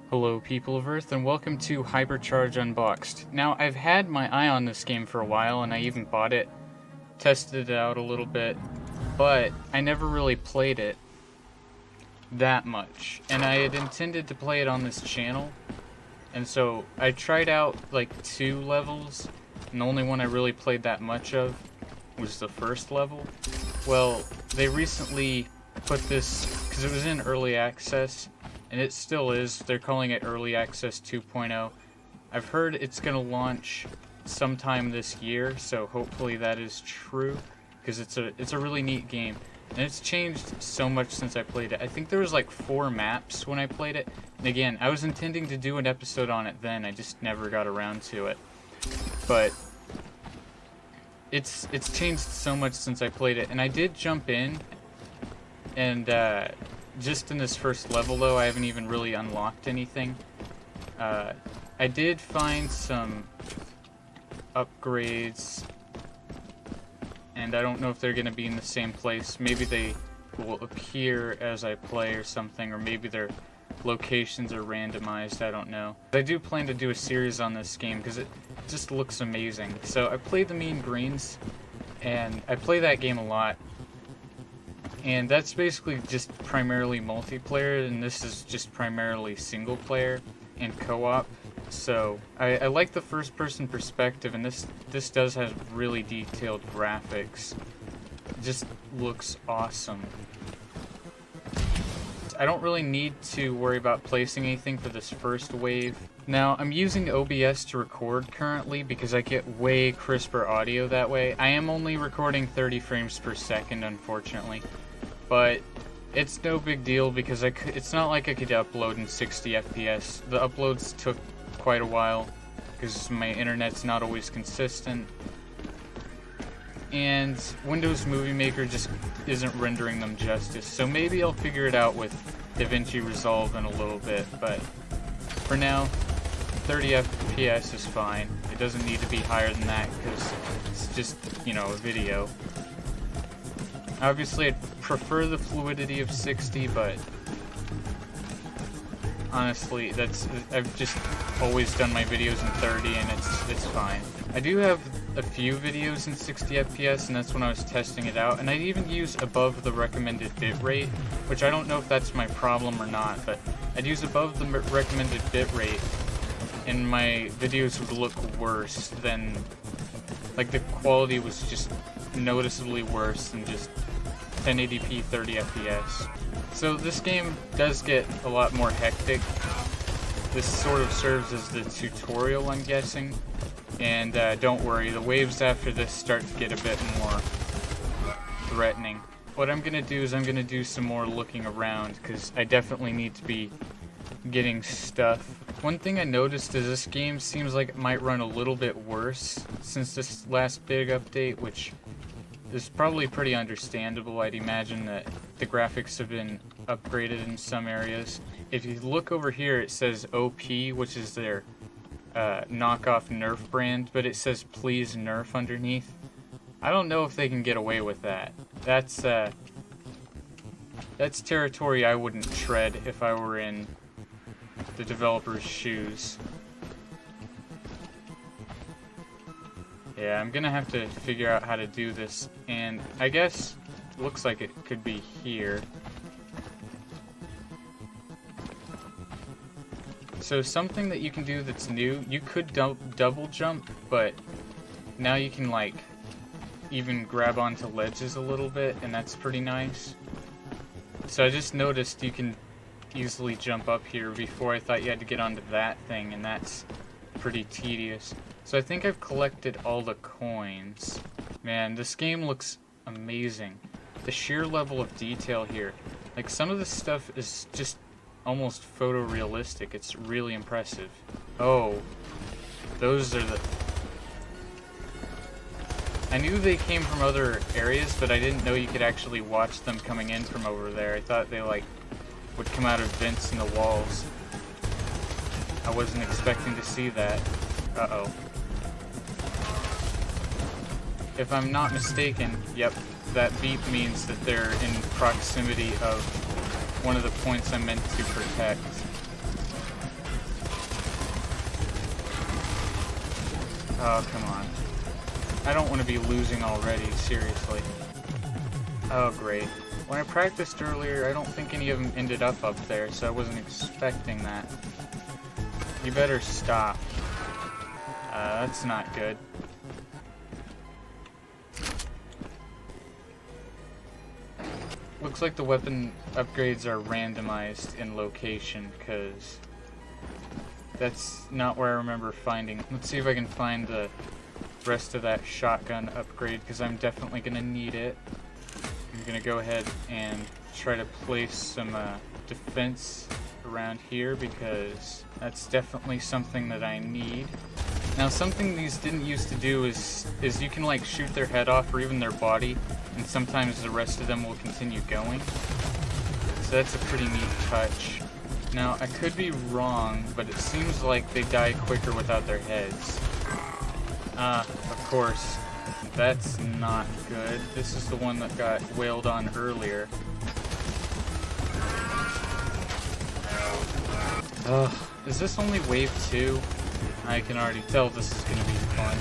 Hello people of Earth and welcome to Hypercharge Unboxed. Now I've had my eye on this game for a while and I even bought it, tested it out a little bit, but I never really played it that much. And I had intended to play it on this channel, and so I tried out like 2 levels, and the only one I really played that much of was the first level. Well, they recently put this, because it was in early access, and it still is. They're calling it Early Access 2.0. I've heard it's going to launch sometime this year, so hopefully that is true, because it's a really neat game. And it's changed so much since I played it. I think there was like 4 maps when I played it. And again, I was intending to do an episode on it then, I just never got around to it. But it's changed so much since I played it. And I did jump in, and just in this first level though, I haven't even really unlocked anything. I did find some upgrades, and I don't know if they're going to be in the same place. Maybe they will appear as I play or something, or maybe their locations are randomized, I don't know. I do plan to do a series on this game because it just looks amazing. So I played the Mean Greens, and I play that game a lot. And that's basically just primarily multiplayer, and this is just primarily single player and co-op. So I like the first-person perspective, and this does have really detailed graphics. It just looks awesome. I don't really need to worry about placing anything for this first wave. Now, I'm using OBS to record currently because I get way crisper audio that way. I am only recording 30 frames per second, unfortunately. But it's no big deal because it's not like I could upload in 60 FPS. The uploads took quite a while because my internet's not always consistent. And Windows Movie Maker just isn't rendering them justice. So maybe I'll figure it out with DaVinci Resolve in a little bit. But for now, 30 FPS is fine. It doesn't need to be higher than that because it's just, you know, a video. Obviously, I'd prefer the fluidity of 60, but honestly, I've just always done my videos in 30, and it's fine. I do have a few videos in 60 FPS, and that's when I was testing it out, and I even use above the recommended bitrate, which I don't know if that's my problem or not, but I'd use above the recommended bitrate, and my videos would look worse than, like, the quality was just noticeably worse than just 1080p 30 FPS. So this game does get a lot more hectic. This sort of serves as the tutorial, I'm guessing. And don't worry, the waves after this start to get a bit more threatening. What I'm gonna do is I'm gonna do some more looking around, because I definitely need to be getting stuff. One thing I noticed is this game seems like it might run a little bit worse since this last big update, which is probably pretty understandable. I'd imagine that the graphics have been upgraded in some areas. If you look over here, it says OP, which is their knockoff Nerf brand, but it says please Nerf underneath. I don't know if they can get away with that. That's territory I wouldn't tread if I were in the developer's shoes. Yeah, I'm gonna have to figure out how to do this, and I guess it looks like it could be here. So something that you can do that's new, you could double jump, but now you can, like, even grab onto ledges a little bit, and that's pretty nice. So I just noticed you can easily jump up here. Before I thought you had to get onto that thing, and that's pretty tedious. So I think I've collected all the coins. Man, this game looks amazing. The sheer level of detail here. Like, some of this stuff is just almost photorealistic. It's really impressive. Oh, those are the... I knew they came from other areas, but I didn't know you could actually watch them coming in from over there. I thought they, like, would come out of vents in the walls. I wasn't expecting to see that. Uh-oh. If I'm not mistaken, yep, that beep means that they're in proximity of one of the points I'm meant to protect. Oh, come on. I don't want to be losing already, seriously. Oh, great. When I practiced earlier, I don't think any of them ended up there, so I wasn't expecting that. You better stop. That's not good. Looks like the weapon upgrades are randomized in location, because that's not where I remember finding. Let's see if I can find the rest of that shotgun upgrade, because I'm definitely going to need it. I'm going to go ahead and try to place some defense around here, because that's definitely something that I need. Now, something these didn't used to do is you can like shoot their head off or even their body, and sometimes the rest of them will continue going. So that's a pretty neat touch. Now, I could be wrong, but it seems like they die quicker without their heads. Of course, that's not good. This is the one that got wailed on earlier. Ugh, is this only wave 2? I can already tell this is going to be fun.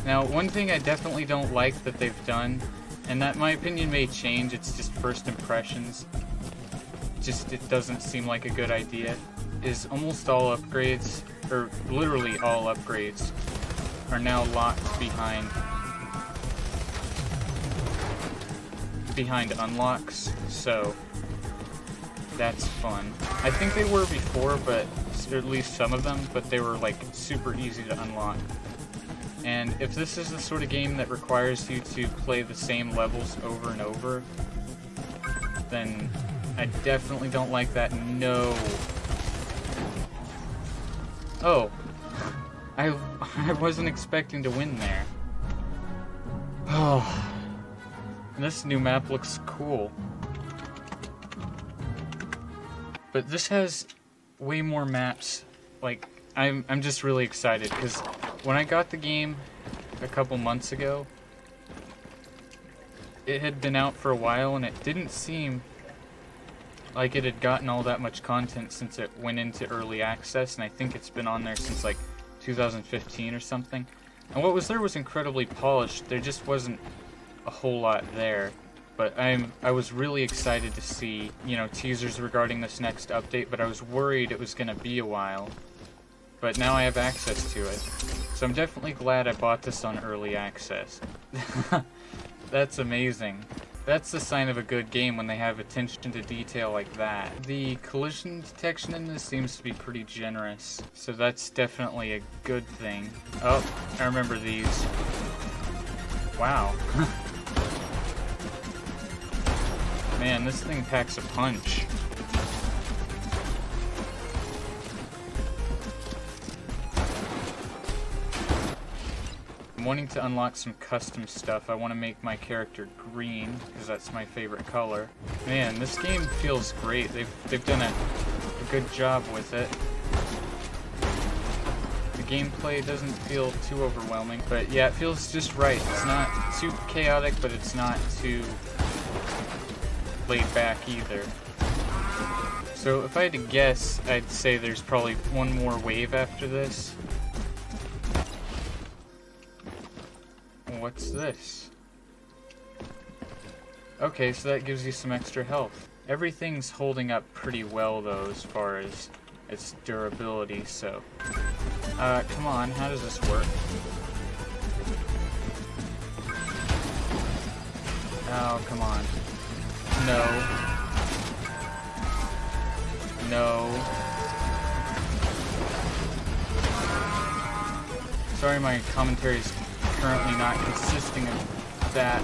Now, one thing I definitely don't like that they've done, and that my opinion may change, it's just first impressions, it doesn't seem like a good idea, is almost all upgrades, or literally all upgrades, are now locked behind unlocks, so that's fun. I think they were before, but or at least some of them, but they were like super easy to unlock. And if this is the sort of game that requires you to play the same levels over and over, then I definitely don't like that. No. Oh. I wasn't expecting to win there. Oh. This new map looks cool. But this has way more maps. Like, I'm just really excited, because when I got the game a couple months ago, it had been out for a while, and it didn't seem like it had gotten all that much content since it went into early access, and I think it's been on there since like 2015 or something. And what was there was incredibly polished. There just wasn't a whole lot there. But I was really excited to see, you know, teasers regarding this next update, but I was worried it was going to be a while. But now I have access to it. So I'm definitely glad I bought this on early access. That's amazing. That's the sign of a good game, when they have attention to detail like that. The collision detection in this seems to be pretty generous, so that's definitely a good thing. Oh, I remember these. Wow. Man, this thing packs a punch. I'm wanting to unlock some custom stuff. I want to make my character green, because that's my favorite color. Man, this game feels great. They've done a good job with it. The gameplay doesn't feel too overwhelming, but yeah, it feels just right. It's not too chaotic, but it's not too laid back either. So if I had to guess, I'd say there's probably one more wave after this. What's this? Okay, so that gives you some extra health. Everything's holding up pretty well though, as far as its durability, so... come on, how does this work? Oh, come on. No. No. Sorry, my commentary's currently not consisting of that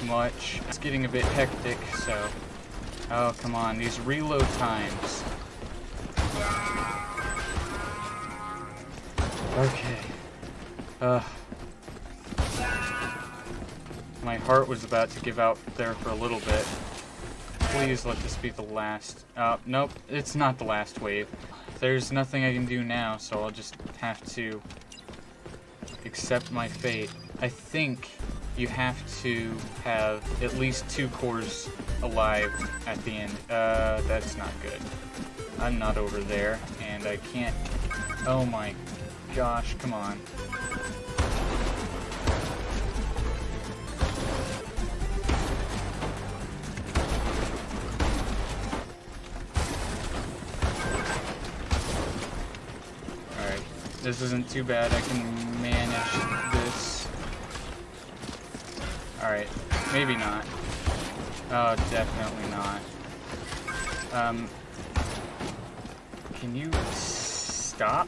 much. It's getting a bit hectic, so... Oh, come on, these reload times. Okay. My heart was about to give out there for a little bit. Please let this be the last. Nope, it's not the last wave. There's nothing I can do now, so I'll just have to accept my fate. I think you have to have at least 2 cores alive at the end. That's not good. I'm not over there, and I can't... Oh my gosh, come on. This isn't too bad. I can manage this. Alright. Maybe not. Oh, definitely not. Can you stop?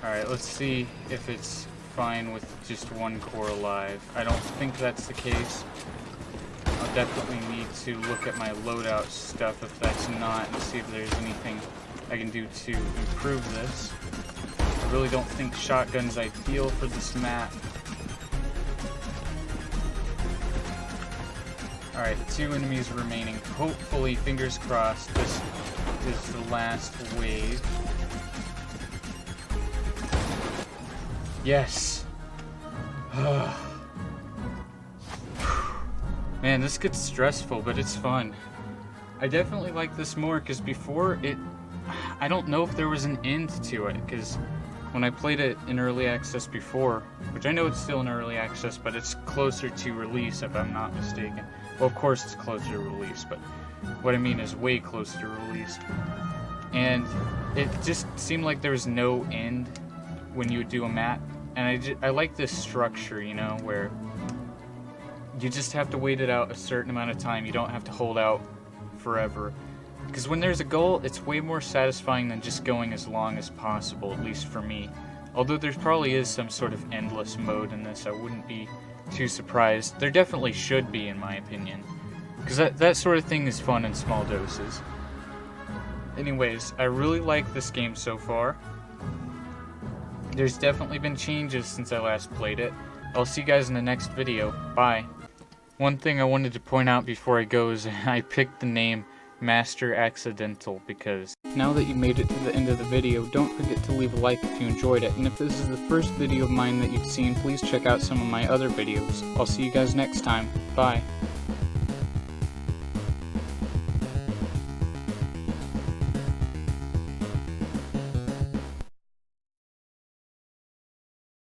Alright, let's see if it's fine with just one core alive. I don't think that's the case. I'll definitely need to look at my loadout stuff if that's not, and see if there's anything I can do to improve this. I really don't think shotgun's ideal for this map. Alright, 2 enemies remaining. Hopefully, fingers crossed, this is the last wave. Yes! Man, this gets stressful, but it's fun. I definitely like this more, because before I don't know if there was an end to it, because when I played it in early access before, which I know it's still in early access, but it's closer to release if I'm not mistaken. Well, of course it's closer to release, but what I mean is way closer to release. And it just seemed like there was no end when you would do a map. And I like this structure, you know, where you just have to wait it out a certain amount of time. You don't have to hold out forever. Because when there's a goal, it's way more satisfying than just going as long as possible, at least for me. Although there probably is some sort of endless mode in this, I wouldn't be too surprised. There definitely should be, in my opinion. Because that sort of thing is fun in small doses. Anyways, I really like this game so far. There's definitely been changes since I last played it. I'll see you guys in the next video. Bye. One thing I wanted to point out before I go is I picked the name Master Accidental because now that you made it to the end of the video, don't forget to leave a like if you enjoyed it. And if this is the first video of mine that you've seen, please check out some of my other videos. I'll see you guys next time. Bye.